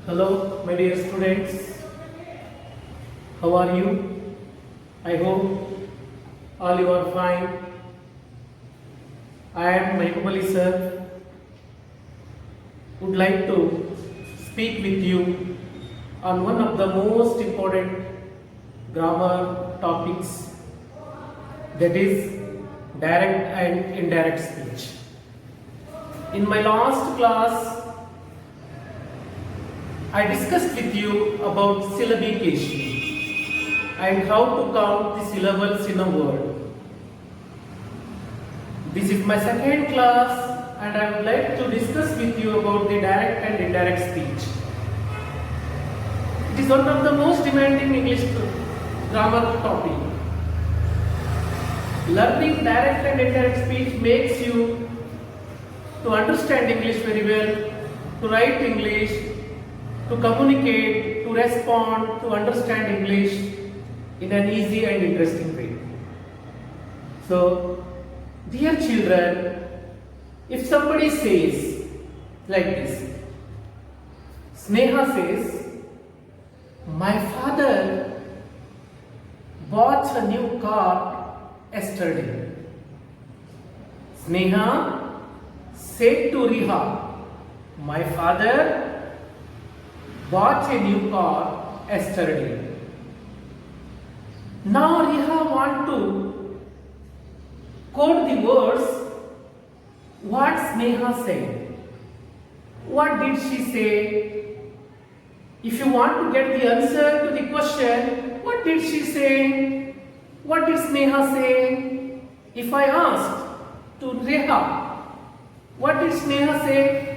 Hello, my dear students. How are you? I hope all you are fine. I am Mehboob Ali sir. Would like to speak with you on one of the most important grammar topics, that is direct and indirect speech. In my last class, I discussed with you about syllabication and how to count the syllables in a word. This is my second class and I would like to discuss with you about the direct and indirect speech. It is one of the most demanding English grammar topic. Learning direct and indirect speech makes you to understand English very well, to write English, to communicate, to respond, to understand English in an easy and interesting way. So, dear children, if somebody says like this, Sneha says, my father bought a new car yesterday. Sneha said to Riha, my father bought a new car yesterday. Now Riha want to quote the words what Sneha said. What did she say? If you want to get the answer to the question, what did she say? What did Sneha say? If I asked to Riha, what did Sneha say?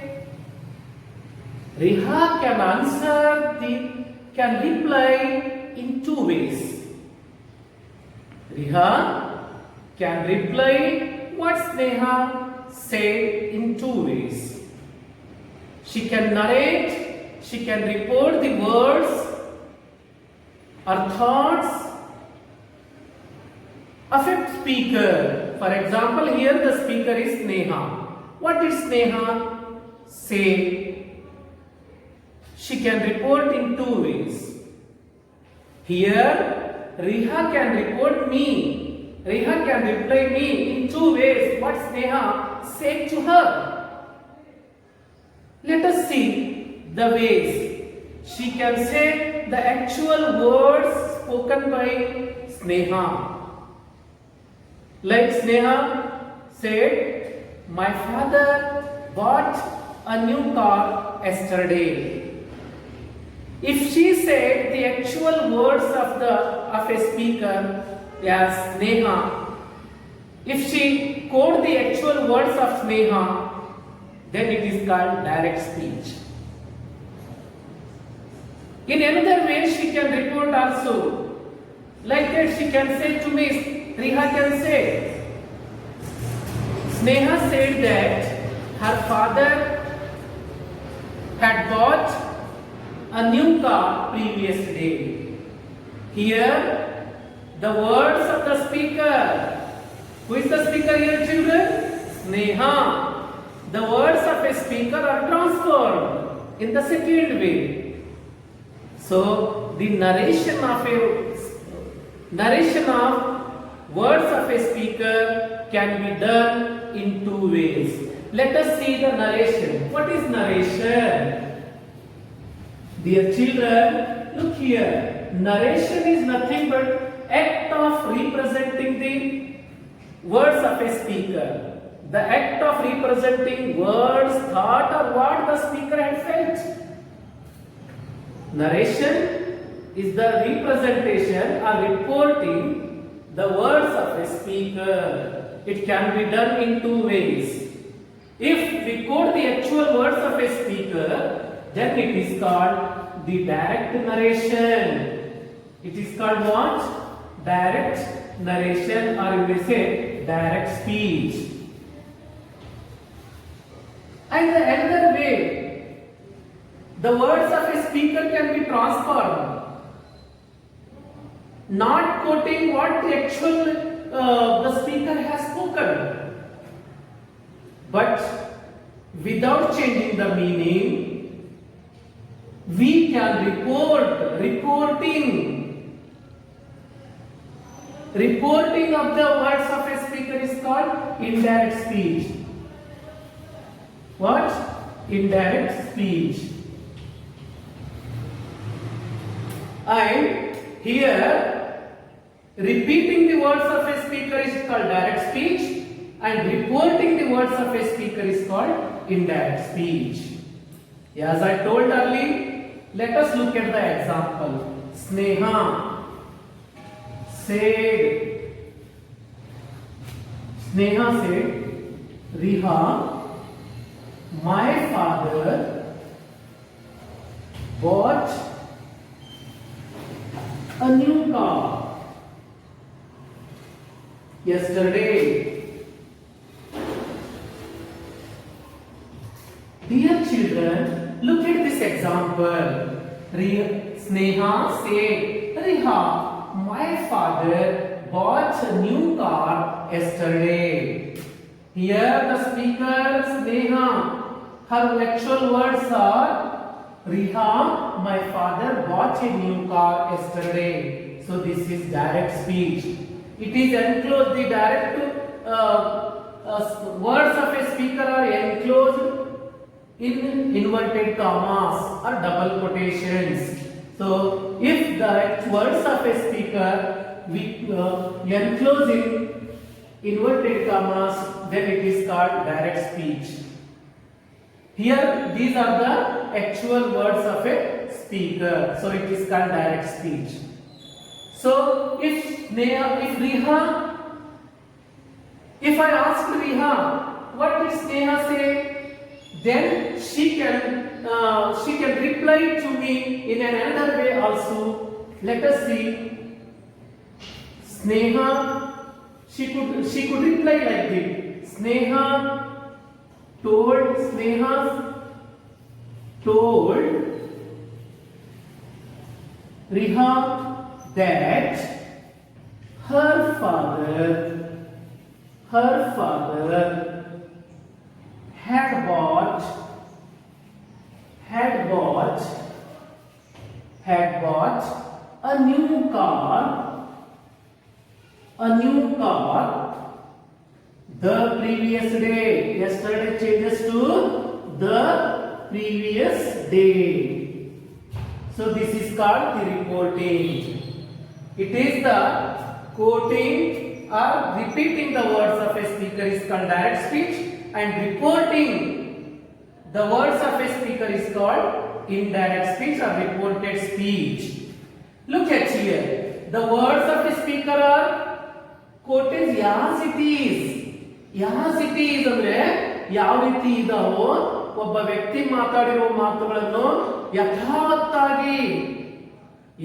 Riha can reply in two ways. Riha can reply what Sneha said in two ways. She can narrate, she can report the words or thoughts of a speaker. For example, here the speaker is Sneha. What did Sneha say? She can report in two ways. Here, Riha can report me. Riha can reply me in two ways. What Sneha said to her. Let us see the ways. She can say the actual words spoken by Sneha. Like Sneha said, my father bought a new car yesterday. If she said the actual words of a speaker as Sneha, if she quote the actual words of Sneha, then it is called direct speech. In another way, she can report also. Like that, she can say to me, Riha can say, Sneha said that her father had bought a new car previous day. Here, the words of the speaker. Who is the speaker here, children? Sneha. The words of a speaker are transformed in the second way. So, the narration of words of a speaker can be done in two ways. Let us see the narration. What is narration? Dear children, look here. Narration is nothing but act of representing the words of a speaker. The act of representing words, thought or what the speaker had felt. Narration is the representation or reporting the words of a speaker. It can be done in two ways. If we quote the actual words of a speaker, then it is called the direct narration. It is called what? Direct narration, or you may say direct speech. And the another way, the words of a speaker can be transformed. Not quoting what the actual the speaker has spoken, but without changing the meaning, We can report. Reporting. Reporting of the words of a speaker is called indirect speech. What? Indirect speech. And here, repeating the words of a speaker is called direct speech, and reporting the words of a speaker is called indirect speech. As I told earlier, let us look at the example. Sneha said, Riha, my father bought a new car yesterday. Dear children, look at this example. Sneha said, Riha, my father bought a new car yesterday. Here the speaker Sneha, her actual words are, Riha, my father bought a new car yesterday. So this is direct speech. It is enclosed. The direct words of a speaker are enclosed in inverted commas or double quotations. So if the words of a speaker we enclose in inverted commas, then it is called direct speech. Here these are the actual words of a speaker, so it is called direct speech. So if I ask Riha, what did Sneha say, then she can reply to me in another way also. Let us see. Sneha, she could reply like this. Sneha told Riha that her father had bought a new car the previous day. Yesterday changes to the previous day. So this is called the reporting. It is the quoting or repeating the words of a speaker is called direct speech, and reporting the words of a speaker is called indirect speech or reported speech. Look at here. The words of a speaker are quoted as it is. ಅಂದ್ರೆ ಯಾವ ರೀತಿ ಇದಾವೋ, ಒಬ್ಬ ವ್ಯಕ್ತಿ ಮಾತಾಡಿರೋ ಮಾತುಗಳನ್ನು ಯಥಾವತ್ತಾಗಿ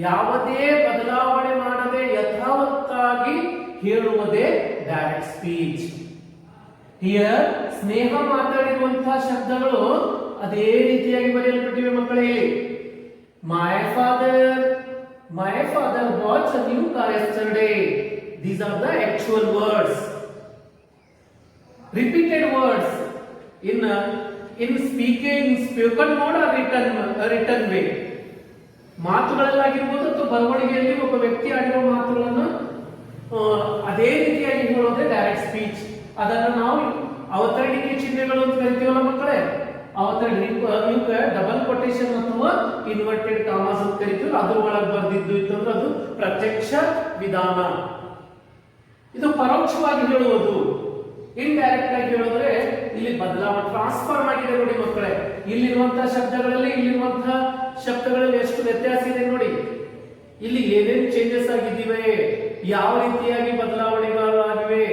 ಯಾವುದೇ ಬದಲಾವಣೆ ಮಾಡದೆ ಯಥಾವತ್ತಾಗಿ ಹೇಳುವುದೇ ಡೈರೆಕ್ಟ್ ಸ್ಪೀಚ್. ಹಿಯರ್ ಸ್ನೇಹ ಮಾತಾಡಿರುವಂತಹ ಶಬ್ದಗಳು ಅದೇ ರೀತಿಯಾಗಿ ಬರೆಯಲ್ಪಟ್ಟಿವೆ ಮಕ್ಕಳೇ. My father bought a new car yesterday. These are the actual words. Repeated words in speaking, spoken mode or written way. ಮಾತುಗಳಲ್ಲಾಗಿರ್ಬೋದು ಅಥವಾ ಬರವಣಿಗೆಯಲ್ಲಿ ಒಬ್ಬ ವ್ಯಕ್ತಿ ಆಡಿರೋ ಮಾತುಗಳನ್ನು ಅದೇ ರೀತಿಯಾಗಿ ಹೇಳೋದೇ ಡೈರೆಕ್ಟ್ ಸ್ಪೀಚ್. ಅದನ್ನು ನಾವು ಅವತರಣಿಕೆ ಚಿಹ್ನೆಗಳು ಅಂತ ಕರಿತೀವಲ್ಲ ಮಕ್ಕಳೇ. ಇವಕ್ಕೆ ಡಬಲ್ ಕೊಟೇಶನ್ ಅಥವಾ ಇನ್ವರ್ಟೆಡ್ ಕಾಮಾಸ್ ಅಂತ ಕರಿತೀವಿ. ಅದ್ರ ಒಳಗೆ ಬರ್ದಿದ್ದು ಇತ್ತಂದ್ರೆ ಅದು ಪ್ರತ್ಯಕ್ಷ ವಿಧಾನ. ಇದು ಪರೋಕ್ಷವಾಗಿ ಹೇಳುವುದು. ಇಂಡೈರೆಕ್ಟ್ ಆಗಿ ಹೇಳಿದ್ರೆ ಇಲ್ಲಿ ಬದಲಾವಣೆ ಟ್ರಾನ್ಸ್ಫಾರ್ಮ್ ಆಗಿದೆ ನೋಡಿ ಮಕ್ಕಳೇ. ಇಲ್ಲಿರುವಂತಹ ಶಬ್ದಗಳಲ್ಲಿ ಇಲ್ಲಿರುವಂತಹ ಶಬ್ದಗಳಲ್ಲಿ ಎಷ್ಟು ವ್ಯತ್ಯಾಸ ಇದೆ ನೋಡಿ. ಇಲ್ಲಿ ಏನೇನು ಚೇಂಜಸ್ ಆಗಿವೆ, ಯಾವ ರೀತಿಯಾಗಿ ಬದಲಾವಣೆಗಳಾಗಿವೆ,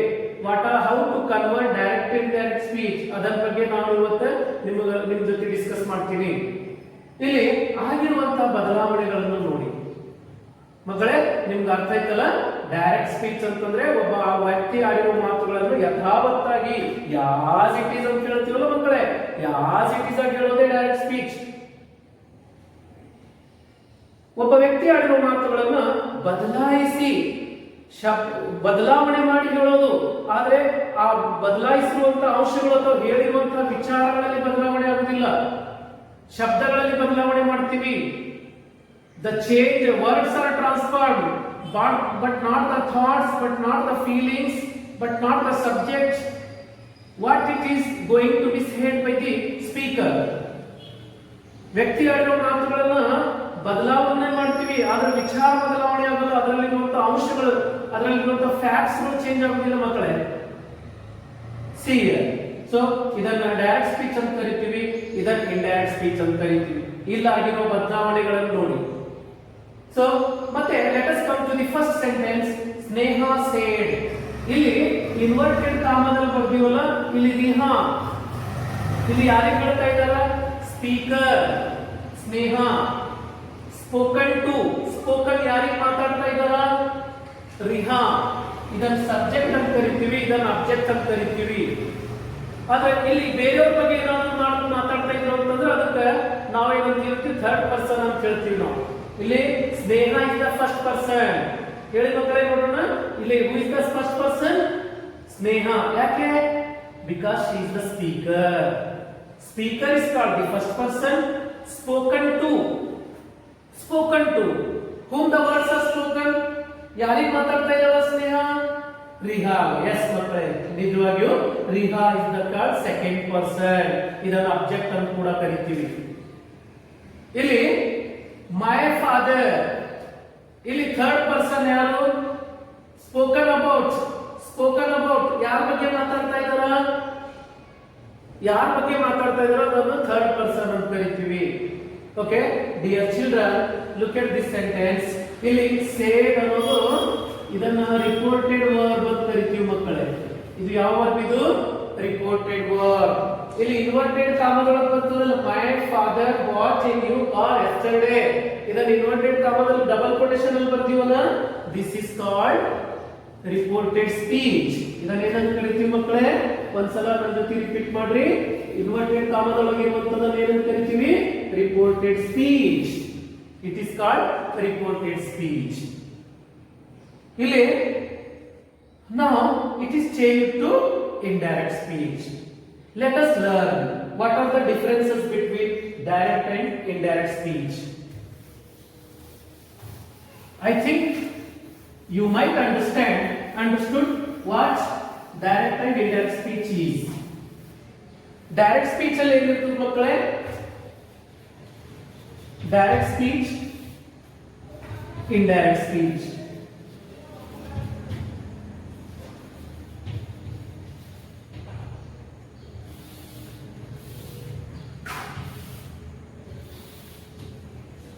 how to convert direct indirect speech, ಅದರ ಬಗ್ಗೆ ನಾನು ಇವತ್ತು ನಿಮ್ ಜೊತೆ ಡಿಸ್ಕಸ್ ಮಾಡ್ತೀನಿ. ಇಲ್ಲಿ ಆಗಿರುವಂತಹ ಬದಲಾವಣೆಗಳನ್ನು ನೋಡಿ ಮಕ್ಕಳೇ. ನಿಮ್ಗೆ ಅರ್ಥ ಆಯ್ತಲ್ಲ? ಡೈರೆಕ್ಟ್ ಸ್ಪೀಚ್ ಅಂತಂದ್ರೆ ಒಬ್ಬ ವ್ಯಕ್ತಿ ಆಡಿರುವ ಮಾತುಗಳನ್ನು ಯಥಾವತ್ತಾಗಿ ಯಾಸ್ ಇಟ್ ಈಸ್ ಅಂತ ಹೇಳ್ತೀವಲ್ಲ ಮಕ್ಕಳೇ, ಯಾಸ್ ಇಟ್ ಈಸ್ ಆಗಿ ಹೇಳೋದೇ ಡೈರೆಕ್ಟ್ ಸ್ಪೀಚ್. ಒಬ್ಬ ವ್ಯಕ್ತಿ ಆಡಿರುವ ಮಾತುಗಳನ್ನ ಬದಲಾಯಿಸಿ ಬದಲಾವಣೆ ಮಾಡಿ ಹೇಳೋದು. ಆದ್ರೆ ಆ ಬದಲಾಯಿಸಿರುವಂತಹ ಅಂಶಗಳು ಅಥವಾ ಹೇಳಿರುವಂತಹ ವಿಚಾರಗಳಲ್ಲಿ ಬದಲಾವಣೆ ಆಗುದಿಲ್ಲ. ಶಬ್ದಗಳಲ್ಲಿ ಬದಲಾವಣೆ ಮಾಡ್ತೀವಿ. The change words are transformed, but not the thoughts, but not the feelings, but not the subject. What it is going to be said by the speaker. ವ್ಯಕ್ತಿ ಆಡುವ ಮಾತುಗಳನ್ನ ಬದಲಾವಣೆ ಮಾಡ್ತೀವಿ, ಆದ್ರೆ ವಿಚಾರ ಬದಲಾವಣೆ ಆಗಲ್ಲ. ಅದರಲ್ಲಿರುವಂತಹ ಅಂಶಗಳು, ಅದರಲ್ಲಿರುವಂತಹ ಫ್ಯಾಕ್ಟ್ಸ್ ಗಳು ಚೇಂಜ್ ಆಗೋದಿಲ್ಲ ಮಕ್ಕಳೇ. ಸಿ ಸೊ ಇದನ್ನ ಡೈರೆಕ್ಟ್ ಸ್ಪೀಚ್ ಅಂತ ಕರಿತೀವಿ, ಇದನ್ನ ಇಂಡೈರೆಕ್ಟ್ ಸ್ಪೀಚ್ ಅಂತ ಕರಿತೀವಿ. ಇಲ್ಲಾಗಿರೋ ಬದಲಾವಣೆಗಳನ್ನು ನೋಡಿ. ಸೊ ಮತ್ತೆ let us come to the first sentence. Sneha said. ಇಲ್ಲಿ ಇನ್ವರ್ಟೆಡ್ ಕಾಮದಲ್ಲಿ ಬರ್ತೀವಲ್ಲ, ಇಲ್ಲಿ ರಿಹಾ, ಇಲ್ಲಿ ಯಾರಿಗೆ ಹೇಳ್ತಾ ಇದ್ದಾರ? Speaker Sneha. Spoken to, spoken ಯಾರಿಗೆ ಮಾತಾಡ್ತಾ ಇದ್ದಾರ? ರಿಹಾ. ಇದನ್ನ ಸಬ್ಜೆಕ್ಟ್ ಅಂತ ಕರಿತೀವಿ, ಇದನ್ನ ಅಬ್ಜೆಕ್ಟ್ ಅಂತ ಕರಿತೀವಿ. ಆದ್ರೆ ಇಲ್ಲಿ ಬೇರೆಯವ್ರ ಬಗ್ಗೆ ಏನಾದ್ರು ಮಾತಾಡ್ತಾ ಇದ್ರು ಅಂತಂದ್ರೆ ಅದಕ್ಕೆ ನಾವೇನಂತೀವಿ? ಥರ್ಡ್ ಪರ್ಸನ್ ಅಂತ ಹೇಳ್ತೀವಿ ನಾವು. ಇಲ್ಲಿ Sneha is the first person. ಹೇಳಿ ಮಕ್ಕಳೇ ನೋಡೋಣ. ಇಲ್ಲಿ who is the first person? Sneha. ಯಾಕೆ? Because she is the speaker. Speaker is called the first person. Spoken to, spoken to whom the words are spoken. ಯಾರಿಗೆ ಮಾತಾಡ್ತಾ ಇದ್ದಾವ ಸ್ನೇಹ? ರಿಹಾ. ಎಸ್ ಮಕ್ಕಳೇ, ನಿಜವಾಗಿಯೂ Riha is the called second person. ಇದನ್ನ object ಅಂತ ಕೂಡ ಕರಿತೀವಿ. ಇಲ್ಲಿ ಮೈ ಫಾದರ್, ಇಲ್ಲಿ ಥರ್ಡ್ ಪರ್ಸನ್ ಯಾರು? Spoken about. ಸ್ಪೋಕನ್ ಅಬೌಟ್ ಯಾರ ಬಗ್ಗೆ ಮಾತಾಡ್ತಾ ಇದ್ದಾರ? ಯಾರ ಬಗ್ಗೆ ಮಾತಾಡ್ತಾ ಇದ್ದಾರೋ ಅದನ್ನು ಥರ್ಡ್ ಪರ್ಸನ್ ಅಂತ ಕರಿತೀವಿ. Okay dear children, look at this sentence. ಇಲ್ಲಿ ಸೇಡ್ ಅನ್ನೋದು ಇದನ್ನ ರಿಪೋರ್ಟೆಡ್ ವರ್ಬ್ ಅಂತ ಕರಿತೀವಿ ಮಕ್ಕಳೇ. ಇದು ಯಾವ ವರ್ಬ್? ಇದು ರಿಪೋರ್ಟೆಡ್ ವರ್ಬ್. ಇಲ್ಲಿ ಇನ್ವರ್ಟೆಡ್ ಕಾಮದೊಳಗೆ ಬರ್ತದಲ್ಲ, my father what a new car yesterday. ಇದನ್ನ ಇನ್ವರ್ಟೆಡ್ ಕಾಮದಲ್ಲಿ ಡಬಲ್ ಕೊಟೇಶನ್ ಅಲ್ಲಿ ಬರ್ತೀವಲ್ಲ, this is called reported speech. ಇದನ್ನ ಏನಂತ ಕರಿತೀವಿ ಮಕ್ಕಳೇ? ಒಂದ್ಸಲ ನನ್ನ ಜೊತೆ ರಿಪೀಟ್ ಮಾಡ್ರಿ. ಇನ್ವರ್ಟೆಡ್ ಕಾಮದೊಳಗೆ ಇರುವಂತದನ್ನ ಏನಂತ ಕರಿತೀವಿ? Reported speech. It is called reported speech. ಇಲ್ಲಿ now it is changed to indirect speech. Let us learn what are the differences between direct and indirect speech. I think you might understood what direct and indirect speech is. Direct speech ಅಲ್ಲಿ ಏನಿರ್ತದೆ ಮಕ್ಕಳೇ? Direct speech, indirect speech.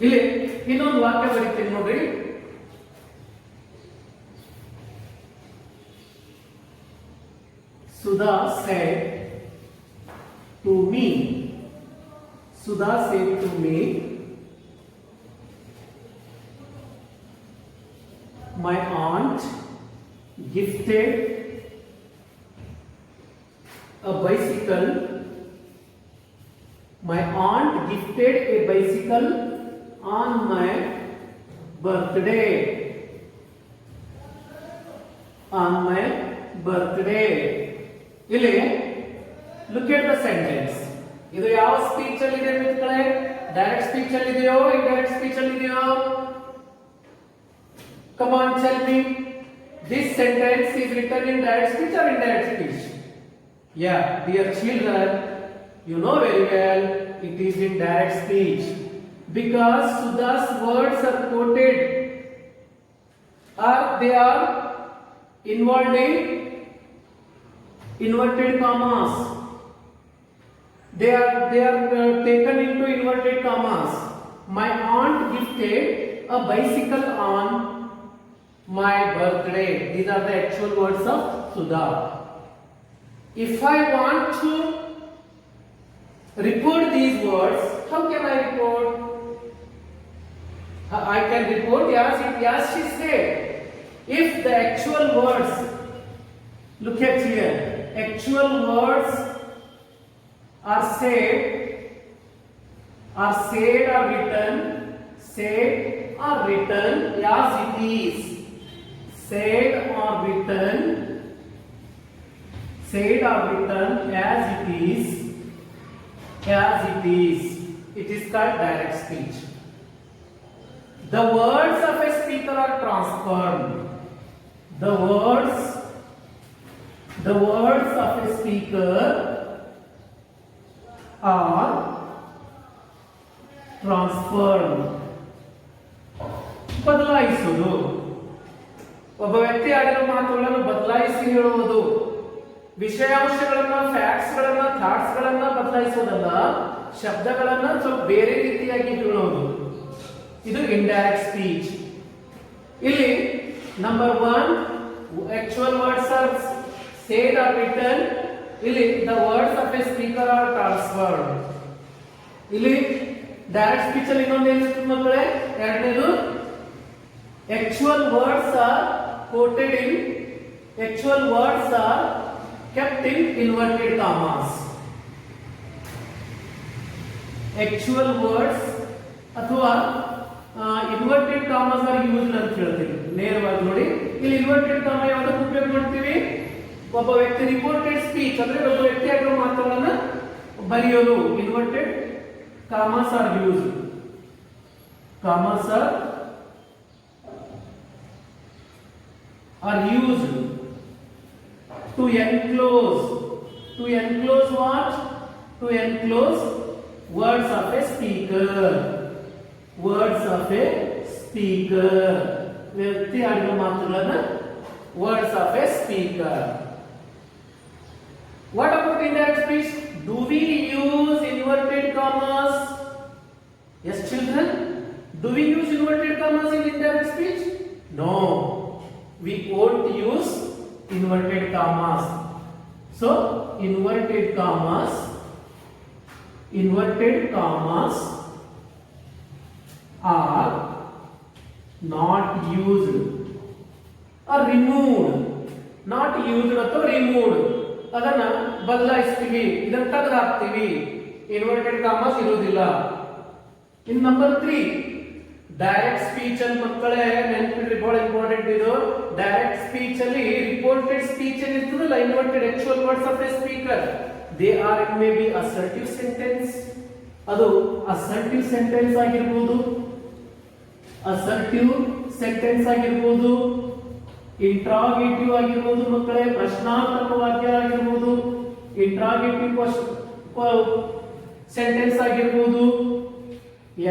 ಇಲ್ಲಿ ಇನ್ನೊಂದು ವಾಕ್ಯ ಬರೀತೀನಿ ನೋಡ್ರಿ. Sudha said to me. Sudha said to me, my aunt gifted a bicycle. My aunt gifted a bicycle on my birthday. On my birthday. ಇಲ್ಲಿ look at the sentence. ಇದು ಯಾವ speech ಅಲ್ಲಿ ಇದೆ ಮಕ್ಕಳೇ? ಡೈರೆಕ್ಟ್ ಸ್ಪೀಚ್ ಅಲ್ಲಿ ಇದೆಯೋ ಇಂಡೈರೆಕ್ಟ್ ಸ್ಪೀಚ್ ಅಲ್ಲಿ ಇದೆಯೋ? Come on, tell me. This sentence is written in direct speech or indirect speech? Yeah, dear children, you know very well it is in direct speech. Because Sudha's words are quoted, or they are involved in inverted commas. They are taken into inverted commas. My aunt gifted a bicycle on my birthday. These are the actual words of Sudha. If I want to report these words, how can I report? I can report as she said. If the actual words, look at here, actual words are said or written as it is. Said or written as it is. It is called direct speech. The words of a speaker are transformed. The words of a speaker are transformed. ಬದಲಾಯಿಸುವುದು. ಒಬ್ಬ ವ್ಯಕ್ತಿ ಆಡಿರೋ ಮಾತುಗಳನ್ನು ಬದಲಾಯಿಸಿ ಹೇಳುವುದು. ವಿಷಯಾಂಶಗಳನ್ನ, ಫ್ಯಾಕ್ಟ್ಸ್ಗಳನ್ನ, ಥಾಟ್ಸ್ಗಳನ್ನ ಬದಲಾಯಿಸೋದಲ್ಲ, ಶಬ್ದಗಳನ್ನ ಸ್ವಲ್ಪ ಬೇರೆ ರೀತಿಯಾಗಿ ಹೇಳೋದು. ಇದು ಇಂಡೈರೆಕ್ಟ್ ಸ್ಪೀಚ್. ಇಲ್ಲಿ number 1 actual words are said or written. ಇಲ್ಲಿ the words of a speaker are transferred. ಇಲ್ಲಿ ಡೈರೆಕ್ಟ್ ಸ್ಪೀಚ್ ಅಲ್ಲಿ ಇನ್ನೊಂದು ಏನಿರುತ್ತೆ ಮಕ್ಕಳೇ? ಎರಡನೇದು actual words are quoted in actual words are kept in inverted commas. Actual words ಅಥವಾ inverted commas are used ಅಂತ ಹೇಳ್ತೀವಿ. ನೇರವಾಗಿ ನೋಡಿ, ಇಲ್ಲಿ inverted comma ಯಾವಾಗ ಉಪಯೋಗ ಮಾಡ್ತೀವಿ? ಒಬ್ಬ ವ್ಯಕ್ತಿ ರಿಪೋರ್ಟೆಡ್ ಸ್ಪೀಚ್ ಅಂದ್ರೆ ಒಬ್ಬ ವ್ಯಕ್ತಿ ಆಗಿರೋ ಮಾತುಗಳನ್ನ ಬರೆಯೋದು. inverted commas are used. Commas are used to enclose what? To enclose words of a speaker. Words of a speaker. ವ್ಯಕ್ತಿ ಆಡಿರೋ ಮಾತುಗಳನ್ನ words of a speaker. What about indirect speech? Do we use inverted commas? Yes, children. Do we use inverted commas in indirect speech? No. We won't use inverted commas. So inverted commas are not used or removed. Not used ಅಥವಾ removed. ಅದನ್ನ ಬದಲಾಯಿಸ್ತೀವಿ, ಇದನ್ನ ತೆಗೆದು ಹಾಕ್ತೀವಿ. inverted commas ಇರೋದಿಲ್ಲ. In number 3 direct speech ಅಲ್ಲಿ ಮಕ್ಕಳೇ ನೆನಪಿಡ್ರಿ, ಬಹಳ important ಇದು. ಡೈರೆಕ್ಟ್ ಸ್ಪೀಚ್ ಅಲ್ಲಿ ರಿಪೋರ್ಟೆಡ್ ಸ್ಪೀಚ್ ಅಲ್ಲಿ ಇರ್ತದಲ್ಲ, inverted actual words of a speaker, they are it may be assertive sentence. ಅದು ಅಸರ್ಟಿವ್ ಸೆಂಟೆನ್ಸ್ ಆಗಿರ್ಬೋದು, ಇಂಟ್ರಾಗೇಟಿವ್ ಆಗಿರ್ಬೋದು ಮಕ್ಕಳೇ, ಪ್ರಶ್ನಾರ್ಥಕ ವಾಕ್ಯ ಆಗಿರ್ಬೋದು, ಇಂಟ್ರಾಗೇಟಿವ್ ಸೆಂಟೆನ್ಸ್ ಆಗಿರ್ಬೋದು,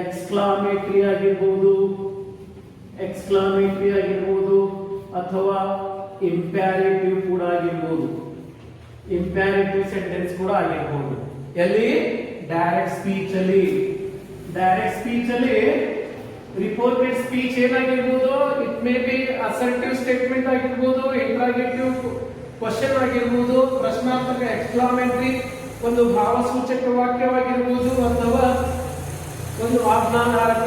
ಎಕ್ಸ್ಕ್ಲಾಮೇಟರಿ ಆಗಿರ್ಬೋದು ಅಥವಾ ಇಂಪ್ಯಾರೇಟಿವ್ ಕೂಡ ಆಗಿರ್ಬೋದು, ಇಂಪ್ಯಾರೇಟಿವ್ ಸೆಂಟೆನ್ಸ್ ಕೂಡ ಆಗಿರ್ಬೋದು. ಎಲ್ಲಿ? ಡೈರೆಕ್ಟ್ ಸ್ಪೀಚ್ ಅಲ್ಲಿ ರಿಪೋರ್ಟೆಡ್ ಸ್ಪೀಚ್ ಏನಾಗಿರ್ಬೋದು? It may be assertive statement ಆಗಿರ್ಬೋದು, ಇಂಟ್ರಾಗೇಟಿವ್ ಕ್ವಶನ್ ಆಗಿರ್ಬೋದು, ಪ್ರಶ್ನಾರ್ಥಕ ಎಕ್ಸ್ಕ್ಲಾಮೇಟರಿ ಒಂದು ಭಾವಸೂಚಕ ವಾಕ್ಯವಾಗಿರ್ಬೋದು, ಅಥವಾ ಒಂದು ಆಜ್ಞಾನಾರಕ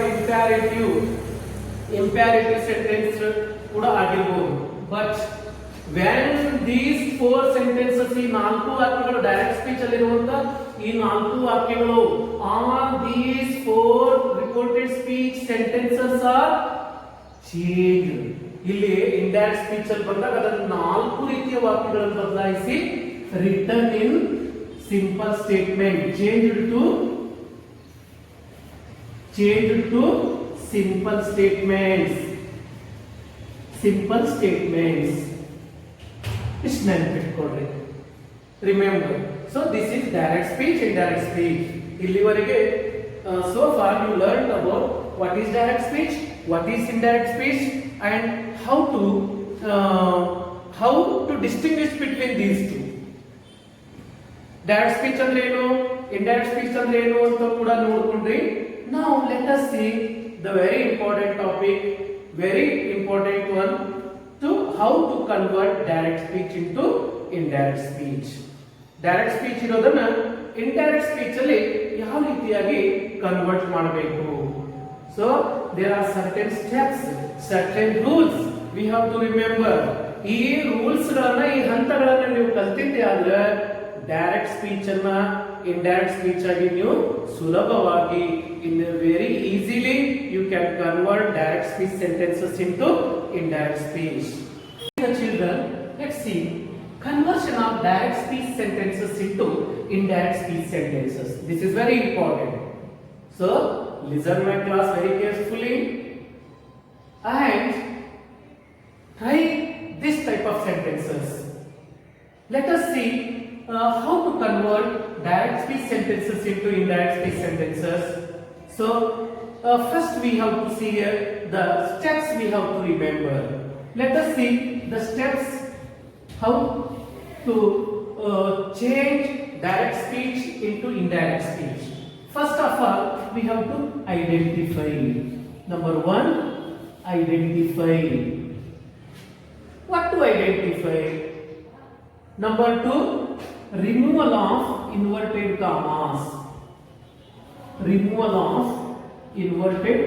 ಇಂಪ್ಯಾರೇಟಿವ್ ಸೆಂಟೆನ್ಸ್ ಕೂಡ ಆಗಿರ್ಬೋದು. ಬಟ್ ವೆನ್ ದೀಸ್ 4 ಸೆಂಟೆನ್ಸಸ್, ಈ 4 ವಾಕ್ಯಗಳು ಡೈರೆಕ್ಟ್ ಸ್ಪೀಚ್ ಅಲ್ಲಿರುವಂತ ಈ 4 ವಾಕ್ಯಗಳು, all these 4 reported speech sentences are change. ಇಲ್ಲಿ ಇಂಡೈರೆಕ್ಟ್ ಸ್ಪೀಚ್ ಅಲ್ಲಿ ಬಂದಾಗ ಅದನ್ನು 4 ರೀತಿಯ ವಾಕ್ಯಗಳನ್ನು ಬದಲಾಯಿಸಿ return in simple statement, changed to simple statements. It's ನೆನಪಿಟ್ಕೊಳ್ಳಿ. Remember, so this is direct speech, indirect speech. ಇಲ್ಲಿವರೆಗೆ so far you learned about what is direct speech, what is indirect speech, and how to distinguish between these two. Direct speech ಅಂದ್ರೆ ಏನು, indirect speech ಅಂದ್ರೆ ಏನು ಅಂತ ಕೂಡ ನೋಡ್ಕೊಂಡ್ರಿ. Now let us see the very important topic, very important one, to how to convert direct speech into indirect speech. Direct speech ಇರೋದನ್ನ indirect speech ಅಲ್ಲಿ ಯಾವ ರೀತಿಯಾಗಿ ಕನ್ವರ್ಟ್ ಮಾಡಬೇಕು. So there are certain steps, certain rules we have to remember. ಈ rules ಗಳನ್ನ, ಈ ಹಂತಗಳನ್ನ ನೀವು ಕಲ್ತಿದ್ದೆ ಆದ್ರೆ ಡೈರೆಕ್ಟ್ ಸ್ಪೀಚ್ ಅನ್ನ ಇಂಡೈರೆಕ್ಟ್ ಸ್ಪೀಚ್ ಆಗಿ ನೀವು ಸುಲಭವಾಗಿ, in a very easily you can convert direct speech sentences into indirect speech. The children, let's see conversion of direct speech sentences into indirect speech sentences. This is very important. So listen my class very carefully and try this type of sentences. Let us see how to convert direct speech sentences into indirect speech sentences. So first we have to see here the steps we have to remember. Let us see the steps how to change direct speech into indirect speech. First of all, we have to identify. Number one, identify. What to identify? Number two, removal of inverted commas. Removal of inverted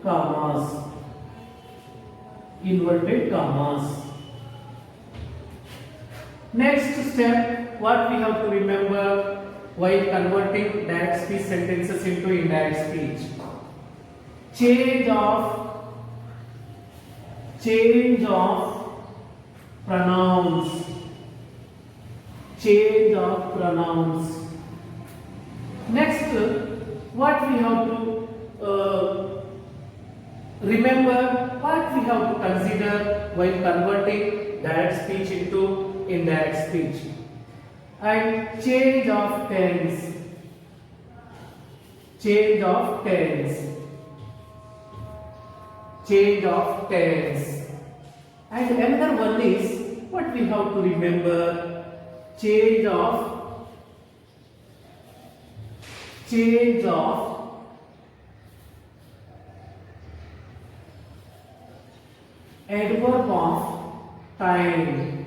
commas. Inverted commas. Next step, what we have to remember while converting direct speech sentences into indirect speech? Change of pronouns. Change of pronouns. Next, what we have to remember, what we have to consider while converting direct speech into indirect speech, and change of tense. Change of tense. Change of tense. And another one is what we have to remember, change of adverb of time.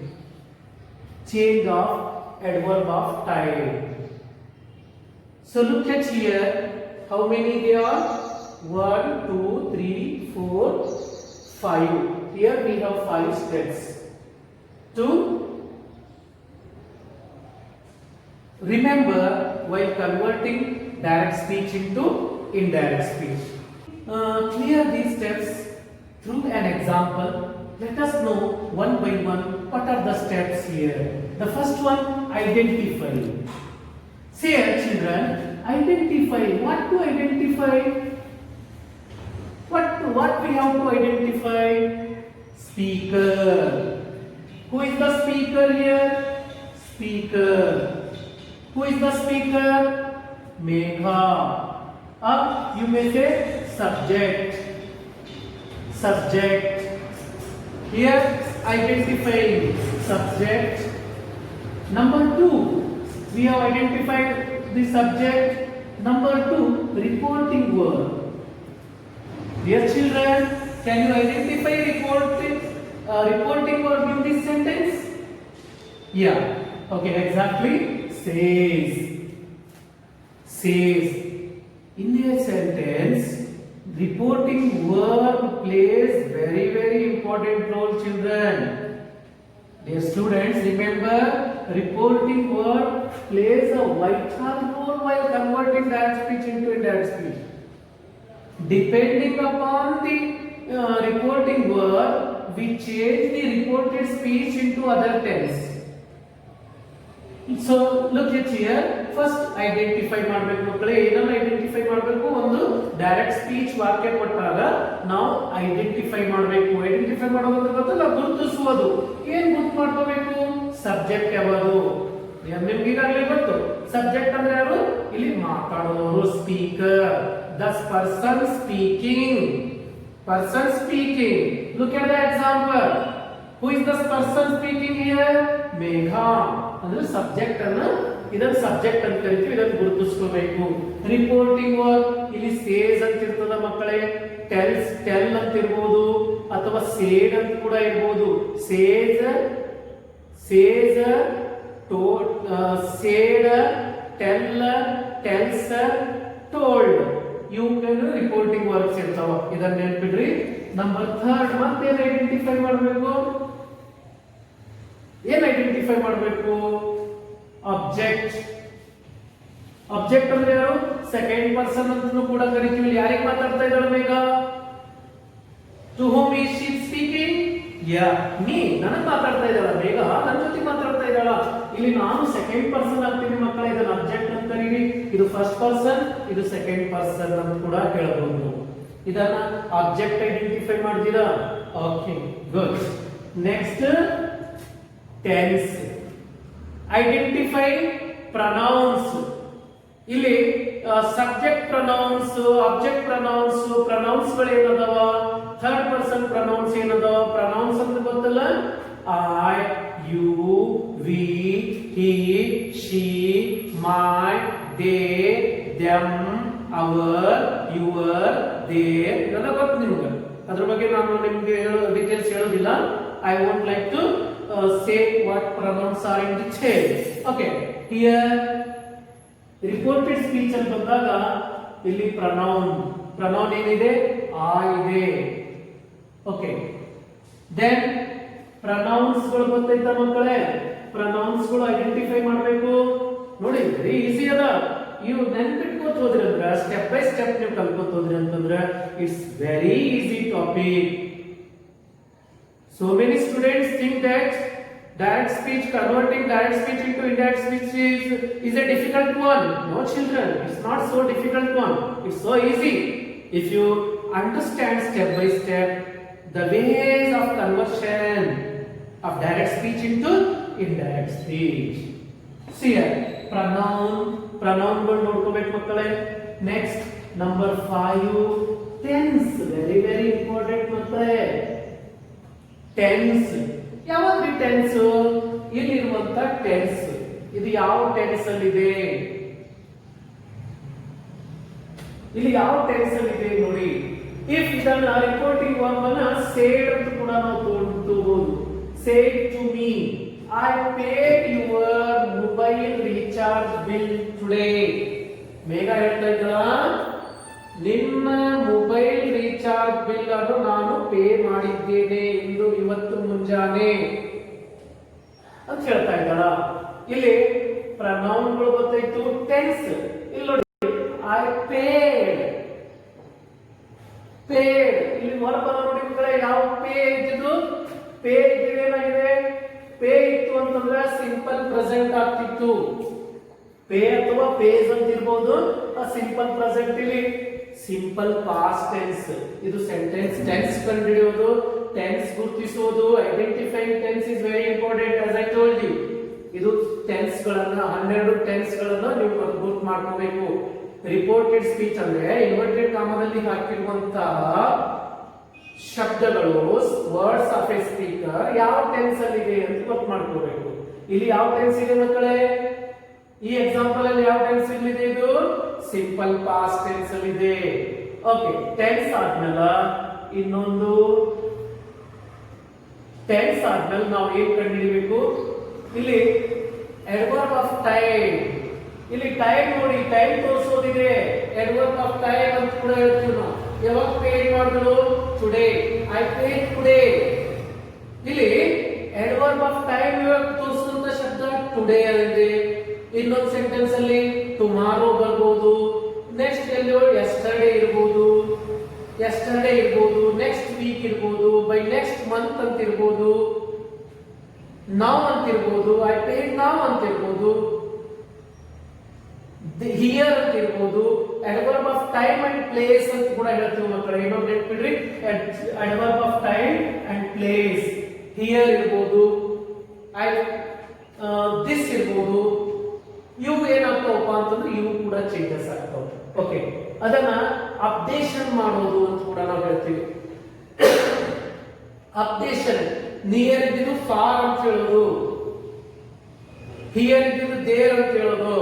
Change of adverb of time. So look at here, how many there are? 1, 2, 3, 4, 5. Here we have 5 steps to remember while converting direct speech into indirect speech. Clear these steps through an example. Let us know one by one what are the steps here. The first one, identify. Say, children, identify. What to identify? What we have to identify? Speaker. Who is the speaker here? Speaker. Who is the speaker? Megha. You may say subject. Subject. Here identifying subject. Number 2, we have identified the subject. Number 2, reporting verb. Dear children, can you identify reporting verb in this sentence? Yeah. Okay, exactly. Says. Says. In a sentence, reporting verb plays very, very important role, children. Dear students, remember, reporting verb plays a vital role while converting direct speech into indirect speech. Depending upon the reporting verb, we change the reported speech into other tense. So look at here. First identify ಮಾಡಬೇಕು ಮಕ್ಕಳೇ. ಏನನ್ನ identify ಮಾಡಬೇಕು? ಒಂದು direct speech ವಾಕ್ಯ ಕೊಟ್ಟಾಗ ನಾವು identify ಮಾಡಬೇಕು. Identify ಮಾಡೋದು ಗೊತ್ತಲ್ಲ, ಗುರುತಿಸುವುದು. ಏನು ಗುರುತು ಮಾಡ್ಕೋಬೇಕು? ಸಬ್ಜೆಕ್ಟ್ ಯಾವುದು? ನಿಮ್ಗೆ ಈಗಾಗಲೇ ಗೊತ್ತು. ಸಬ್ಜೆಕ್ಟ್ ಅಂದ್ರೆ ಯಾರು? ಇಲ್ಲಿ ಮಾತಾಡೋರು, speaker. Thus person speaking. Person speaking. Look at the example. Who is this person speaking here? Megha. ಅಂದ್ರೆ ಸಬ್ಜೆಕ್ಟ್ ಅನ್ನು ಇದನ್ನ ಸಬ್ಜೆಕ್ಟ್ ಅಂತ ಕರಿತೀವಿ. ಇದನ್ನು ಗುರುತಿಸ್ಕೋಬೇಕು. ರಿಪೋರ್ಟಿಂಗ್ ವರ್ಕ್ ಇಲ್ಲಿ ಸೇಸ್ ಅಂತ ಇರ್ತದ ಮಕ್ಕಳೇ. ಟೆಲ್ ಅಂತ ಇರಬಹುದು ಅಥವಾ ಸೇಡ್ ಅಂತ ಕೂಡ ಇರಬಹುದು. Said, tell, tells, told. ಇವುಗಳು ರಿಪೋರ್ಟಿಂಗ್ ವರ್ಕ್ಸ್ ಇರ್ತಾವ. ಇದನ್ನ ನೆನಪಿಡ್ರಿ. ನಂಬರ್ 3 ಮತ್ತೇನು ಐಡೆಂಟಿಫೈ ಮಾಡಬೇಕು? ಏನು ಐಡೆಂಟಿಫೈ ಮಾಡಬೇಕು? ಆಬ್ಜೆಕ್ಟ್. ಆಬ್ಜೆಕ್ಟ್ ಅಂದ್ರೆ ಯಾರು? ಸೆಕೆಂಡ್ ಪರ್ಸನ್ ಅಂತನೂ ಕೂಡ ಕರಿತೀವಿ. ಯಾರಿಗೆ ಮಾತಾಡ್ತಾ ಇದ್ದಾಳೆ Megha? To whom is she speaking? Yeah, me. ನನಗೆ ಮಾತಾಡ್ತಾ ಇದ್ದಾಳ ಮೇಘ, ನನ್ನ ಜೊತೆ ಮಾತಾಡ್ತಾ ಇದ್ದಾಳ. ಇಲ್ಲಿ ನಾನು ಸೆಕೆಂಡ್ ಪರ್ಸನ್ ಆಗ್ತೀನಿ ಮಕ್ಕಳ. ಇದನ್ನ ಆಬ್ಜೆಕ್ಟ್ ಅಂತ ಕರೀರಿ. ಇದು ಫಸ್ಟ್ ಪರ್ಸನ್, ಇದು ಸೆಕೆಂಡ್ ಪರ್ಸನ್ ಅಂತ ಕೂಡ ಹೇಳಬಹುದು. ಇದನ್ನ ಆಬ್ಜೆಕ್ಟ್ ಐಡೆಂಟಿಫೈ ಮಾಡಿದೀರಾ? Okay, good. Next tense. Identify pronouns. ಇಲ್ಲಿ subject pronouns, object pronouns, pronouns ಗಳು ಏನದಾವ? ಥರ್ಡ್ ಪರ್ಸನ್ ಪ್ರನೌನ್ಸ್ ಏನದಾವ? ಪ್ರನೌನ್ಸ್ ಅಂತ ಗೊತ್ತಲ್ಲ? I, you, we, he, she, my, they, them, our, your, their ಇದೆಲ್ಲ ಗೊತ್ತು ನಿಮ್ಗೆ. ಅದ್ರ ಬಗ್ಗೆ ನಾನು ನಿಮ್ಗೆ ಡೀಟೇಲ್ಸ್ ಹೇಳೋದಿಲ್ಲ. I won't like to say what pronouns are in detail. Okay, here reported speech ಅಲ್ಲಿ ಬಂದಾಗ ಇಲ್ಲಿ pronoun ಏನಿದೆ? I ಇದೆ. Okay, then pronouns ಗಳು ಗೊತ್ತೈತಾ ಮಕ್ಕಳೇ? pronouns ಗಳು ಐಡೆಂಟಿಫೈ ಮಾಡಬೇಕು. ನೋಡಿ, ವೆರಿ ಈಸಿ ಅದ. ನೀವು ನೆನಪಿಟ್ಕೋತ ಹೋದ್ರಿ ಅಂದ್ರೆ, ಸ್ಟೆಪ್ ಬೈ ಸ್ಟೆಪ್ ನೀವು ಕಲ್ಕೋತ ಹೋದ್ರಿ ಅಂತಂದ್ರೆ it's very easy topic. So many students think that direct speech, converting direct speech into indirect speech is a difficult one. No children, it's not so difficult one. It's so easy. If you understand step by step the ways of conversion of direct speech into indirect speech. See here, pronoun ಗಳು ನೋಡ್ಕೋಬೇಕು ಮಕ್ಕಳೇ. Next, number 5, tense. Very important ಮಕ್ಕಳೇ. Tense. ಯಾವಾಗ್ರಿ tense? ಇಲ್ಲಿರುವಂತ tense ಇದು ಯಾವ tense ಅಲ್ಲಿ ಇದೆ? ಇಲ್ಲಿ ಯಾವ ಟೆನ್ಸ್ ಅಲ್ಲಿ ಇದೆ ನೋಡಿ. ಇಫ್ ಇದನ್ನ ರಿಪೋರ್ಟಿಂಗ್ ವರ್ಬ್ ಅನ್ನ ಸೇಡ್ ಅಂತ ಕೂಡ ನಾವು ತಗೋಬಹುದು. Said to me, I paid your mobile recharge bill today. Megha ಹೇಳ್ತಾ ಇದ್ರ, ನಿಮ್ಮ ಮೊಬೈಲ್ ರೀಚಾರ್ಜ್ ಬಿಲ್ ಅನ್ನು ನಾನು ಪೇ ಮಾಡಿದ್ದೇನೆ ಎಂದು ಇವತ್ತು ಮುಂಜಾನೆ ಅಂತ ಹೇಳ್ತಾ ಇದ್ದಾಳ. ಇಲ್ಲಿ ಪ್ರನೌನ್ ಗಳು ಗೊತ್ತಾಯ್ತು. ಟೆನ್ಸ್ ಇಲ್ಲಿ ನೋಡಿ, ಐ ಪೇಡ್. ಇಲ್ಲಿ ವರ್ಬ್ ನೋಡಿ ಮಕ್ಕಳೇ, ಯಾವ ಪೇ ಇದ್ದಿದ್ದು? ಪೇ ಇದ್ದಿದ್ದು ಏನಾಗಿದೆ? ಪೇ ಇತ್ತು ಅಂತಂದ್ರೆ ಸಿಂಪಲ್ ಪ್ರೆಸೆಂಟ್ ಆಗ್ತಿತ್ತು. ಪೇ ಅಥವಾ ಪೇಸ್ ಅಂತ ಇರ್ಬೋದು. ಸಿಂಪಲ್ ಪ್ರೆಸೆಂಟ್ ಇಲ್ಲಿ ಸಿಂಪಲ್ ಪಾಸ್ಟ್ ಟೆನ್ಸ್. ಇದು ಸೆಂಟೆನ್ಸ್ ಟೆನ್ಸ್ ಕಂಡುಹಿಡಿಯೋದು, ಟೆನ್ಸ್ ಗುರುತಿಸೋದು. Identifying tense is very important as I told you. ಇದು ಟೆನ್ಸ್ ಗಳನ್ನ 12 ಟೆನ್ಸ್ ಗಳನ್ನ ನೀವು ಗುರುತು ಮಾಡ್ಕೋಬೇಕು. ರಿಪೋರ್ಟೆಡ್ ಸ್ಪೀಚ್ ಅಂದ್ರೆ ಇನ್ವರ್ಟೆಡ್ ಕಾಮದಲ್ಲಿ ಹಾಕಿರುವಂತಹ ಶಬ್ದಗಳು, ವರ್ಡ್ಸ್ ಆಫ್ ಎ ಸ್ಪೀಕರ್ ಯಾವ ಟೆನ್ಸ್ ಅಲ್ಲಿ ಇದೆ ಅಂತ ಗೊತ್ತು ಮಾಡ್ಕೋಬೇಕು. ಇಲ್ಲಿ ಯಾವ ಟೆನ್ಸ್ ಇದೆ ಮಕ್ಕಳೇ? ಈ ಎಕ್ಸಾಂಪಲ್ ಅಲ್ಲಿ ಯಾವ ಟೆನ್ಸ್ ಇದೆ? ಇದು ಸಿಂಪಲ್ ಪಾಸ್ಟ್ ಟೆನ್ಸ್ ಅಲ್ಲಿ ಇದೆ. ಓಕೆ, ಟೆನ್ಸ್ ಆದ್ಮೇಲೆ ಇನ್ನೊಂದು ಟೆನ್ಸ್ ಆದ್ಮೇಲೆ ನಾವು ಏನ್ ಕಂಡುಹಿಡಿಯಬೇಕು? ಇಲ್ಲಿ ಅಡ್ವರ್ಬ್ ಆಫ್ ಟೈಮ್. ಇಲ್ಲಿ ಟೈಮ್ ನೋಡಿ, ಟೈಮ್ ತೋರಿಸೋದಿದೆ. ಅಡ್ವರ್ಬ್ ಆಫ್ ಟೈಮ್ ಅಂತ ಕೂಡ ಹೇಳ್ತೀವಿ ನಾವು. ಯಾವಾಗ ಪೇಡ್ ಮಾಡಿದ್ರು? ಟುಡೇ. I paid today. ಇಲ್ಲಿ ಅಡ್ವರ್ಬ್ ಆಫ್ ಟೈಮ್ ಇವಾಗ ತೋರಿಸುವಂತ ಶಬ್ದ ಟುಡೇ ಇದೆ. ಇನ್ನೊಂದು ಸೆಂಟೆನ್ಸ್ ಅಲ್ಲಿ ಟುಮಾರೋ ಬರ್ಬೋದು. ನೆಕ್ಸ್ಟ್ ಎಲ್ಲಿ ಯಸ್ಟರ್ಡೇ ಇರ್ಬೋದು, ನೆಕ್ಸ್ಟ್ ವೀಕ್ ಇರ್ಬೋದು, ಬೈ ನೆಕ್ಸ್ಟ್ ಮಂತ್ ಅಂತ ಇರ್ಬೋದು, ನಾವ್ ಅಂತ ಇರ್ಬೋದು, ಐ ಪೇಡ್ ನಾವ್ ಅಂತ ಇರ್ಬೋದು, ಹಿಯರ್ ಅಂತ ಇರ್ಬೋದು. Adverb of time and place ಅಂತ ಕೂಡ ಹೇಳ್ತೀವಿ ಮಕ್ಕಳೇ. ಇನ್ನೊಂದು ನೆನ್ಪಿಡ್ರಿ, adverb of time and place. Here ಇರ್ಬೋದು, ದಿಸ್ ಇರ್ಬೋದು. ಇವು ಏನಾಗ್ತಾವಪ್ಪ ಅಂತಂದ್ರೆ ಇವು ಕೂಡ ಚೇಂಜಸ್ ಆಗ್ತಾವ. ಓಕೆ, ಅದನ್ನ ಅಪ್ಡೇಷನ್ ಮಾಡೋದು ಅಂತ ಕೂಡ ನಾವು ಹೇಳ್ತೀವಿ. ಅಪ್ಡೇಷನ್, ನಿಯರ್ ಇದ್ದಿದ್ದು ಫಾರ್ ಅಂತ ಹೇಳೋದು, ಹಿಯರ್ ಇದ್ದಿದ್ದು ದೇರ್ ಅಂತ ಹೇಳೋದು.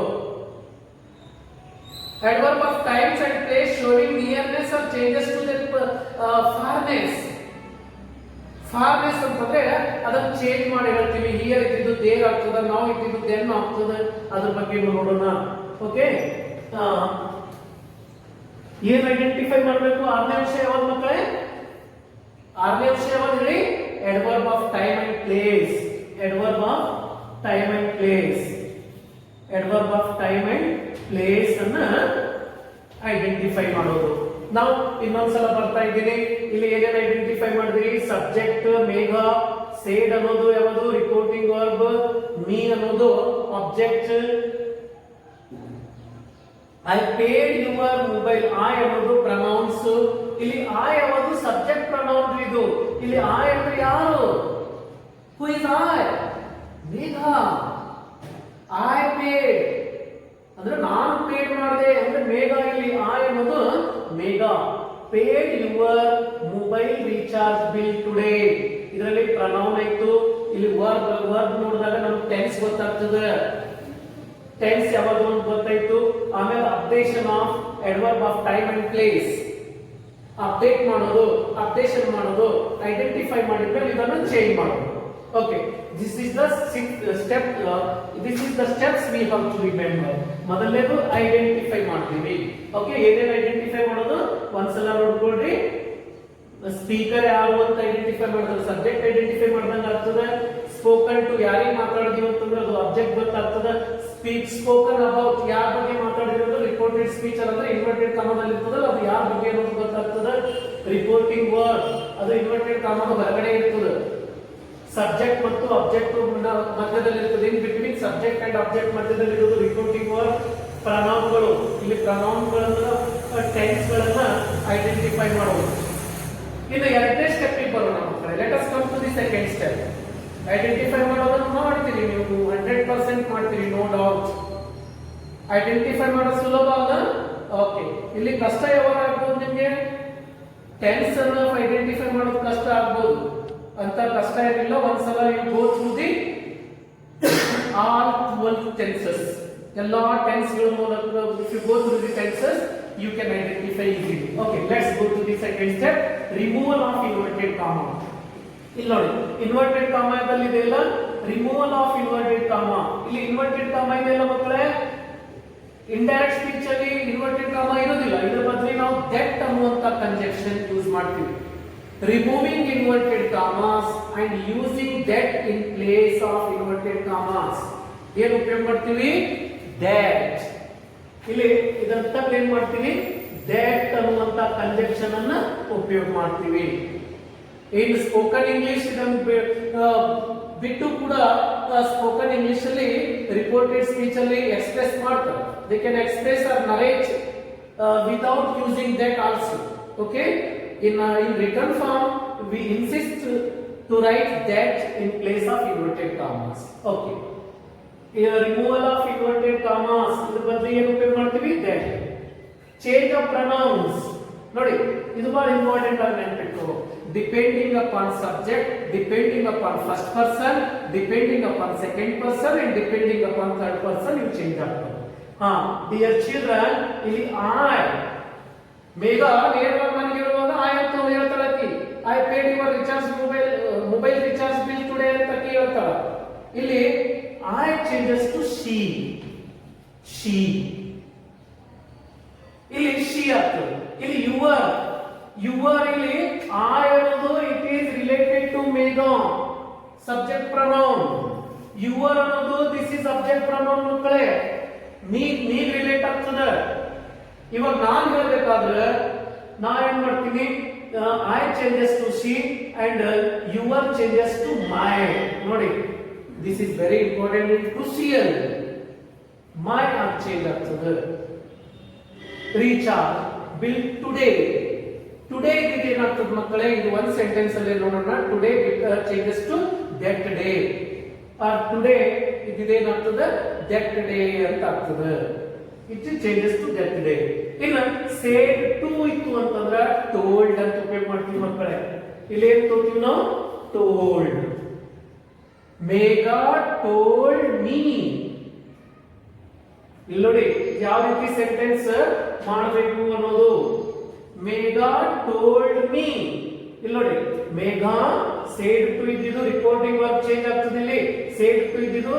Adverb of times and place showing nearness or changes to the farness. ಫಾರ್ನೆಸ್ ಅಂತಂದ್ರೆ ಅದನ್ನ ಚೇಂಜ್ ಮಾಡಿ ಹೇಳ್ತೀವಿ. ಹಿಯರ್ ಇದ್ದಿದ್ದು ದೇರ್ ಆಗ್ತದ, ನಾವು ಇದ್ದಿದ್ದು ದೆನ್ ಆಗ್ತದ. ಅದ್ರ ಬಗ್ಗೆ ನೋಡೋಣ. ಓಕೆ, ಏನ್ ಐಡೆಂಟಿಫೈ ಮಾಡಬೇಕು? 6ನೇ ವಿಷಯ ಯಾವ್ದು ಮಕ್ಕಳೇ? 6ನೇ ವಿಷಯ ಯಾವ್ದು ಹೇಳಿ? Adverb of time and place. Adverb of time and place. Adverb of time and place ಅನ್ನ ಐಡೆಂಟಿಫೈ ಮಾಡೋದು. ನಾವು ಇನ್ನೊಂದ್ಸಲ ಬರ್ತಾ ಇದ್ದೀನಿ. ಇಲ್ಲಿ ಏನೇನು ಐಡೆಂಟಿಫೈ ಮಾಡಿದ್ರಿ? ಸಬ್ಜೆಕ್ಟ್ ಮೇಘ, ಸೇಡ್ ಅನ್ನೋದು ಯಾವುದು? ರಿಪೋರ್ಟಿಂಗ್ ವರ್ಬ್, ಮೀ ಅನ್ನೋದು object, I paid your mobile. I ಅನ್ನೋದು ಪ್ರನೌನ್ಸ್, ಇಲ್ಲಿ ಐ ಅನ್ನೋದು ಸಬ್ಜೆಕ್ಟ್ ಪ್ರನೌನ್. ಇದು ಇಲ್ಲಿ ಐ ಅಂದ್ರೆ ಯಾರು? Who is I? Megha. I paid ಅಂದ್ರೆ ನಾನು ಪೇಡ್ ಮಾಡಿದೆ ಅಂದ್ರೆ ಮೇಘ. ಇಲ್ಲಿ ಐ ಅನ್ನೋದು Megha. Paid your mobile recharge bill today. ಇದರಲ್ಲಿ ಪ್ರನೌನ್ ಆಯ್ತು. ಇಲ್ಲಿ ವರ್ಬ್ ನೋಡಿದಾಗ ನಮ್ಗೆ ಟೆನ್ಸ್ ಗೊತ್ತಾಗ್ತದೆ. ಟೆನ್ಸ್ ಯಾವಾಗ ಅಂತ ಗೊತ್ತಾಯ್ತು. ಆಮೇಲೆ updation of adverb of time and place. Update ಮಾಡೋದು, ಅಪ್ಡೇಷನ್ ಮಾಡೋದು, ಐಡೆಂಟಿಫೈ ಮಾಡಿದ್ಮೇಲೆ ಇದನ್ನು ಚೇಂಜ್ ಮಾಡೋದು. Okay, this is the step. This is the steps we have to remember. ಮೊದಲನೇದು ಐಡೆಂಟಿಫೈ ಮಾಡ್ತೀವಿ. ಓಕೆ, ಏನೇನು ಐಡೆಂಟಿಫೈ ಮಾಡೋದು ಒಂದ್ಸಲ ನೋಡ್ಕೊಳ್ರಿ. ಸ್ಪೀಕರ್ ಯಾರು ಅಂತ ಐಡೆಂಟಿಫೈ ಮಾಡಿದ್ರೆ ಸಬ್ಜೆಕ್ಟ್ ಐಡೆಂಟಿಫೈ ಮಾಡ್ದಂಗೆ ಆಗ್ತದೆ. ಸ್ಪೋಕನ್ ಟು ಯಾರಿಗೆ ಮಾತಾಡಿದೀವಿ ಅಂತಂದ್ರೆ ಅದು ಆಬ್ಜೆಕ್ಟ್ ಗೊತ್ತಾಗ್ತದೆ. ಸ್ಪೋಕನ್ ಅಬೌಟ್ ಯಾರ ಬಗ್ಗೆ ಮಾತಾಡಿರೋದು ರಿಪೋರ್ಟೆಡ್ ಸ್ಪೀಚ್ ಅಂದ್ರೆ ಇನ್ವರ್ಟೆಡ್ ಕಾಮದಲ್ಲಿ ಇರ್ತದಲ್ಲ ಅದು ಯಾರ ಬಗ್ಗೆ ಅನ್ನೋದು ಗೊತ್ತಾಗ್ತದೆ. ರಿಪೋರ್ಟಿಂಗ್ ವರ್ಡ್ ಅದು ಇನ್ವರ್ಟೆಡ್ ಕಾಮದ ಹೊರಗಡೆ ಇರ್ತದೆ. ಸಬ್ಜೆಕ್ಟ್ ಮತ್ತು ಆಬ್ಜೆಕ್ಟ್ ಮಧ್ಯದಲ್ಲಿ ಇರ್ತದೆ. In between subject and object ಮಧ್ಯದಲ್ಲಿ ಇರೋದು ರಿಪೋರ್ಟಿಂಗ್ ವರ್ಡ್. ಪ್ರನೌನ್ಗಳು, ಇಲ್ಲಿ ಪ್ರನೌನ್ಗಳನ್ನ ಟೆನ್ಸ್ ಗಳನ್ನ ಐಡೆಂಟಿಫೈ ಮಾಡೋದು. ಇನ್ನು ಎರಡನೇ ಸ್ಟೆಪ್ ಬರೋಣ ಮಕ್ಕಳೇ. Let us come to the second step. Identify ಮಾಡೋದನ್ನು ಮಾಡ್ತೀರಿ ನೀವು 100% ಮಾಡ್ತೀರಿ, ನೋ ಡೌಟ್. ಐಡೆಂಟಿಫೈ ಮಾಡೋದು ಸುಲಭ ಅಲ್ಲ. ಓಕೆ, ಇಲ್ಲಿ ಕಷ್ಟ ಯಾವಾಗ ಆಗ್ಬೋದು ನಿಮ್ಗೆ? ಟೆನ್ಸ್ ಅನ್ನು ಐಡೆಂಟಿಫೈ ಮಾಡೋದು ಕಷ್ಟ ಆಗ್ಬೋದು. ಅಂತ ಕಷ್ಟ ಏನಿಲ್ಲ. ಒಂದ್ಸಲ you go through the all 12 tenses. ಎಲ್ಲಾ ಟೆನ್ಸ್ ಗಳ ಮೂಲಕ if you go through the tenses you can identify easily. Okay, let's go to the second step, removal of inverted comma. ಇಲ್ಲಿ ನೋಡಿ, ಇನ್ವರ್ಟೆಡ್ ಕಾಮಾ ಇದ್ದಲ್ಲಿ ಇದೆಯಲ್ಲ, ರಿಮೂವಲ್ ಆಫ್ ಇನ್ವರ್ಟೆಡ್ ಕಾಮಾ. ಇಲ್ಲಿ inverted comma ಇದೆಯಲ್ಲ ಮಕ್ಕಳೇ, ಇಂಡೈರೆಕ್ಟ್ ಸ್ಪೀಚ್ ಅಲ್ಲಿ inverted comma ಇರೋದಿಲ್ಲ. ಇದರ ಬದಲು ನಾವು that ಅನ್ನುವಂತ ಕಂಜಂಕ್ಷನ್ ಯೂಸ್ ಮಾಡ್ತೀವಿ. Removing inverted commas and using that in place of inverted commas. ಏನು ಉಪಯೋಗ ಮಾಡ್ತೀವಿ? that. ಇಲ್ಲಿ ಇದನ್ನ ಏನ್ ಮಾಡ್ತೀವಿ? that ಅನ್ನುವಂತ ಕಂಜಂಕ್ಷನ್ ಅನ್ನ ಉಪಯೋಗ ಮಾಡ್ತೀವಿ. ಇನ್ ಸ್ಪೋಕನ್ ಇಂಗ್ಲಿಷ್ ಬಿಟ್ಟು ಕೂಡ ಸ್ಪೋಕನ್ ಇಂಗ್ಲಿಷ್ ಅಲ್ಲಿ ರಿಪೋರ್ಟೆಡ್ ಸ್ಪೀಚ್ ಅಲ್ಲಿ ಎಕ್ಸ್ಪ್ರೆಸ್ ಮಾಡ್ತಾರೆ. They can express or narrate without using that also. Okay, in written form we insist to write that in place of inverted commas. Okay, removal of inverted commas ಇದರ ಬದಲು ಏನು ಉಪಯೋಗ ಮಾಡ್ತೀವಿ? that. change of pronouns ನೋಡಿ, ಇದು ಬಹಳ important ಆಗಿ ನೆನಪಿಟ್ಟು. Depending upon subject, depending upon first person, depending upon second person and depending upon third person ಇವು ಚೇಂಜ್ ಆಗ್ತವೆ. ಡಿಯರ್ ಚಿಲ್ಡ್ರನ್, ಇಲ್ಲಿ ಐ ಮೇಘ ನೇರವಾಗಿ ಮನೆಗೆ ಇರುವಾಗ ಐ ಅಂತ ಹೇಳ್ತಾಳಕಿ. I paid your recharge mobile recharge bill today ಅಂತ ಹೇಳ್ತಾಳ. ಇಲ್ಲಿ ಐ ಚೇಂಜಸ್ ಟು ಶಿ. ಇಲ್ಲಿ ಶಿ ಆಗ್ತದೆ. ಇಲ್ಲಿ ಯುವರ್ ಇಲ್ಲಿ ಐ ಅನ್ನೋದು it is related to Megha, subject pronoun. Your ಅನ್ನೋದು ದಿಸ್ ಇಸ್ ಸಬ್ಜೆಕ್ಟ್ ಪ್ರನೌನ್ ಮಕ್ಕಳೇ. ನೀಗ್ ರಿಲೇಟ್ ಆಗ್ತದೆ. ಇವಾಗ ನಾನು ಹೇಳಬೇಕಾದ್ರೆ ನಾ ಏನ್ ಮಾಡ್ತೀನಿ? I changes to she and your changes to my. ನೋಡಿ, this is very important and crucial. My ಆಗಿ ಚೇಂಜ್ ಆಗ್ತದೆ. Recharge bill today. ಟುಡೇ ಇದು ಏನಾಗ್ತದೆ ಮಕ್ಕಳೇ? ಇದು ಒಂದು ಸೆಂಟೆನ್ಸ್ ಅಲ್ಲಿ ನೋಡೋಣ. Today changes to that day. Today ಇದೇನಾಗ್ತದೆ? ದಟ್ ಡೇ ಅಂತ ಆಗ್ತದೆ. It changes to that day. ಇನ್ನು ಸೇಡ್ ಟು ಇತ್ತು ಅಂತಂದ್ರೆ ಟೋಲ್ಡ್ ಅಂತ ಉಪಯೋಗ ಮಾಡ್ತೀವಿ ಮಕ್ಕಳೇ. ಇಲ್ಲಿ ಏನ್ ತೋತೀವಿ ನಾವು? ಟೋಲ್ಡ್. ಮೇಘ ಟೋಲ್ಡ್ ಮೀ. ಇಲ್ಲಿ ನೋಡಿ ಯಾವ ರೀತಿ ಸೆಂಟೆನ್ಸ್ ಮಾಡಬೇಕು ಅನ್ನೋದು. ಮೇಘ ಟೋಲ್ಡ್ ಮೀ. ಇಲ್ಲಿ ನೋಡಿ, ಮೇಘ ಸೇಡ್ ಟು ಇದ್ದಿದ್ದು ರಿಪೋರ್ಟಿಂಗ್ ವರ್ಕ್ ಚೇಂಜ್ ಆಗ್ತದೆ. ಇಲ್ಲಿ ಸೇಡ್ ಟು ಇದ್ದಿದ್ದು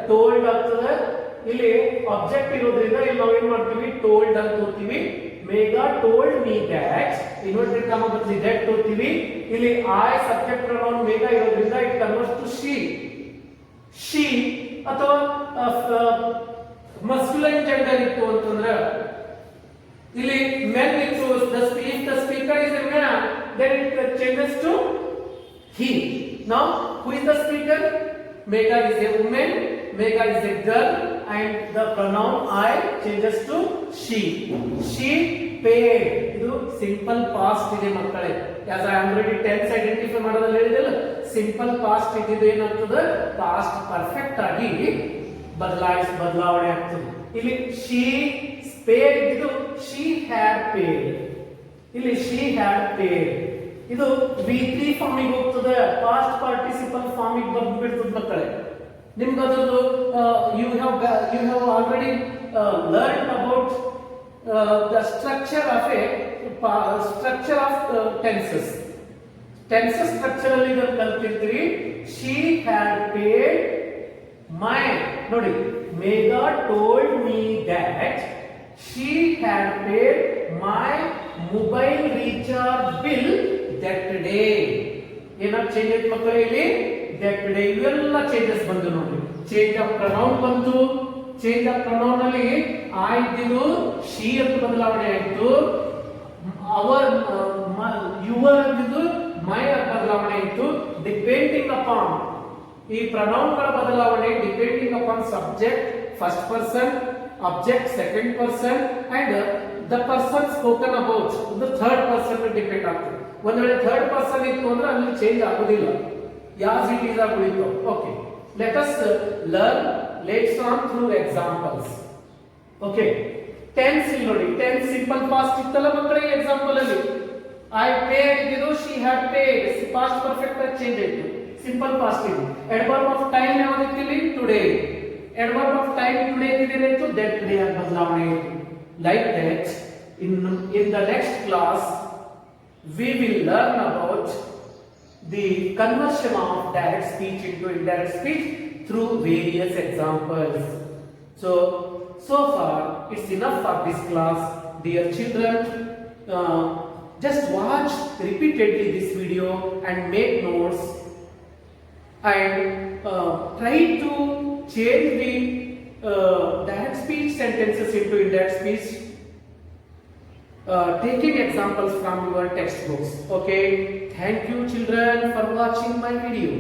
ಟೋಲ್ಡ್ ಆಗ್ತದೆ. ಇಲ್ಲಿ ಆಬ್ಜೆಕ್ಟ್ ಇರೋದ್ರಿಂದ ಇಲ್ಲಿ ನಾವು ಏನ್ ಮಾಡ್ತೀವಿ? ಟೋಲ್ಡ್ ಅಂತ ತೋರ್ತೀವಿ. Megha told me that. Inverted comma ಬದಲಿ ದ್ಯಾಟ್ ತೋರ್ತೀವಿ. ಇಲ್ಲಿ ಐ ಸಬ್ಜೆಕ್ಟ್ ಪ್ರನೌನ್ ಮೇಘ ಇರೋದ್ರಿಂದ ಇಟ್ ಕನ್ವರ್ಟ್ಸ್ ಟು ಶಿ. ಅಥವಾ ಮಸ್ಕ್ಯುಲೈನ್ ಜೆಂಡರ್ ಇತ್ತು ಅಂತಂದ್ರೆ ಇಲ್ಲಿ ಮೆನ್ ಇತ್ತು. The speaker is a man, then it changes to he. Now who is the speaker? Megha is a woman, Megha is a girl and the pronoun I changes to she. She paid. ಇದು simple past ಇದೆ ಮಕ್ಕಳೇ. as I already tense identify ಮಾಡೋದಲ್ಲಿ ಹೇಳಿದಲ್ಲ, simple past ಇದ್ದಿದ್ದು ಏನಾಗ್ತದೆ, past perfect ಆಗಿ ಬದಲಾವಣೆ ಆಗ್ತದೆ. ಇಲ್ಲಿ she paid ಇದು she had paid. ಇಲ್ಲಿ she had paid ಇದು V3 ಫಾರ್ಮಿಗೆ ಹೋಗ್ತದೆ, ಪಾಸ್ಟ್ ಪಾರ್ಟಿಸಿಪಲ್ ಫಾರ್ಮಿಗೆ ಬಂದು ಬಿಡ್ತದೆ ಮಕ್ಕಳೇ. ನಿಮ್ಗೆ ಅದೊಂದು you have already learned about the structure of tenses. Tenses structure ಅಲ್ಲಿ ಇದನ್ನು ಕಲ್ತಿರ್ತೀರಿ. She had paid my, ನೋಡಿ, Megha told me that she had paid my mobile recharge bill that day. ಏನಾದ್ರು ಚೇಂಜ್ ಆಯ್ತು ಮಕ್ಕಳೇ ಇಲ್ಲಿ, that day ಇವೆಲ್ಲ changes ಬಂದು ನೋಡಿ. ಚೇಂಜ್ ಆಫ್ ಪ್ರನೌನ್ ಬಂತು, ಚೇಂಜ್ ಆಫ್ ಪ್ರನೌನ್ ಅಲ್ಲಿ ಆ ಇದ್ದಿದ್ದು she ಅಂತ ಬದಲಾವಣೆ ಆಯ್ತು, ಅವರ್ ಯುವರ್ ಅಂದಿದ್ದು ಮೈ ಬದಲಾವಣೆ ಆಯ್ತು. ಡಿಪೆಂಡಿಂಗ್ ಅಪಾನ್, ಈ ಪ್ರನೌನ್ ಗಳ ಬದಲಾವಣೆ depending upon subject first person, object second person and the person spoken about the third person depend ಆಗ್ತದೆ. ಒಂದು ವೇಳೆ ಥರ್ಡ್ ಪರ್ಸನ್ ಇತ್ತು ಅಂದ್ರೆ ಅಲ್ಲಿ ಚೇಂಜ್ ಆಗುದಿಲ್ಲ, ಯಾಸ್ ಇಟ್ ಈಸ್ ಆಗಿ ಉಳಿತು. Okay, let us learn let's on through examples. Okay, tense ಇಲ್ಲಿ ನೋಡಿ, ಟೆನ್ಸ್ ಸಿಂಪಲ್ ಪಾಸ್ಟ್ ಇತ್ತಲ್ಲ ಮಕ್ಕಳಿಗೆ ಎಕ್ಸಾಂಪಲ್ ಅಲ್ಲಿ. ಐ ಪೇಡ್ ಇದ್ದು she had paid, past perfect ಆಗಿ ಚೇಂಜ್ ಆಯ್ತು, ಸಿಂಪಲ್ ಪಾಸ್ಟ್ ಇದು. ಅಡ್ವರ್ಬ್ ಆಫ್ ಟೈಮ್ ಯಾವ್ದಿತ್ತು ಇಲ್ಲಿ, today. Adverb of time today ಇದೇನಾಯ್ತು, ದಟ್ ಡೇ ಆಗಿ ಬದಲಾವಣೆ ಆಯ್ತು. Like that in the next class we will learn about the conversion of direct speech into indirect speech through various examples. So far it's enough for this class, dear children. Just watch repeatedly this video and make notes and try to change the direct speech sentences into indirect speech, taking examples from your textbooks. Okay, thank you children for watching my video.